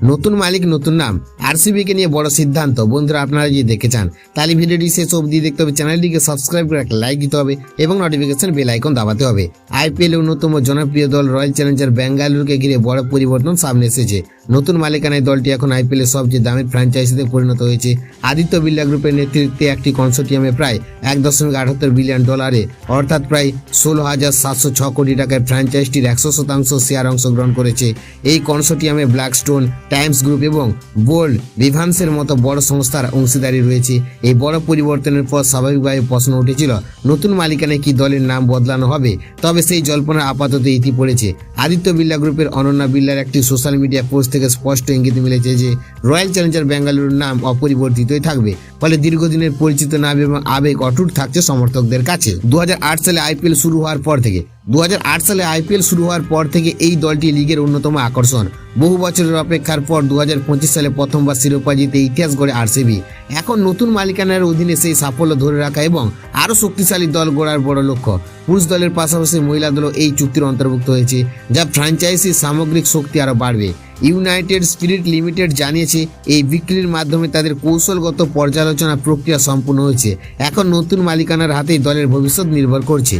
নতুন মালিক নতুন নাম, আরসিবি কে নিয়ে বড় সিদ্ধান্ত। বন্ধুরা, আপনারা যদি দেখতে চান তাহলে ভিডিওটি শেষ অবধি দেখতে হবে, চ্যানেলটিকে সাবস্ক্রাইব করে একটা লাইক দিতে হবে এবং নোটিফিকেশন বেল আইকন দাবাতে হবে। আইপিএল এর অন্যতম জনপ্রিয় দল রয়্যাল চ্যালেঞ্জার বেঙ্গালুরুকে ঘিরে বড় পরিবর্তন সামনে এসেছে। নতুন মালিকানায় দলটি এখন আইপিএল এর সবচেয়ে দামি ফ্র্যাঞ্চাইজিতে পরিণত হয়েছে। আদিত্য বিড়লা গ্রুপের নেতৃত্বে একটি কনসোর্টিয়ামে প্রায় $1.78 বিলিয়ন, অর্থাৎ প্রায় 16,706 কোটি টাকায় ফ্র্যাঞ্চাইজিটির 100% শেয়ার অংশগ্রহণ করেছে। এই কনসোর্টিয়ামে ব্ল্যাকস্টোন, টাইমস গ্রুপ এবং বোল্ড ভিভান্সের মতো বড় সংস্থার অংশীদারি রয়েছে। এই বড় পরিবর্তনের পর স্বাভাবিকভাবে প্রশ্ন উঠেছিল, নতুন মালিকানায় কি দলের নাম বদলানো হবে? তবে সেই জল্পনা আপাতত ইতি পড়েছে। আদিত্য বিড়লা গ্রুপের অনন্যা বিড়লার একটি সোশ্যাল মিডিয়া পোস্ট থেকে স্পষ্ট ইঙ্গিত মিলেছে যে রয়্যাল চ্যালেঞ্জার বেঙ্গালুরুর নাম অপরিবর্তিতই থাকবে, ফলে দীর্ঘদিনের পরিচিত নাম এবং আবেগ অটুট থাকছে সমর্থকদের কাছে। 2008 সালে আইপিএল শুরু হওয়ার পর থেকে এই দলটি লিগের অন্যতম আকর্ষণ। বহু বছরের অপেক্ষার পর 2025 সালে প্রথমবার শিরোপা জিতে ইতিহাস গড়ে আরসিবি। এখন নতুন মালিকানার অধীনে সেই সাফল্য ধরে রাখা এবং আরও শক্তিশালী দল গড়ার বড় লক্ষ্য। পুরুষ দলের পাশাপাশি মহিলা দলও এই চুক্তির অন্তর্ভুক্ত হয়েছে, যা ফ্র্যাঞ্চাইজির সামগ্রিক শক্তি আরও বাড়বে। ইউনাইটেড স্পিরিট লিমিটেড জানিয়েছে এই বিক্রির মাধ্যমে তাদের কৌশলগত পর্যালোচনা প্রক্রিয়া সম্পূর্ণ হয়েছে। এখন নতুন মালিকানার হাতেই দলের ভবিষ্যৎ নির্ভর করছে।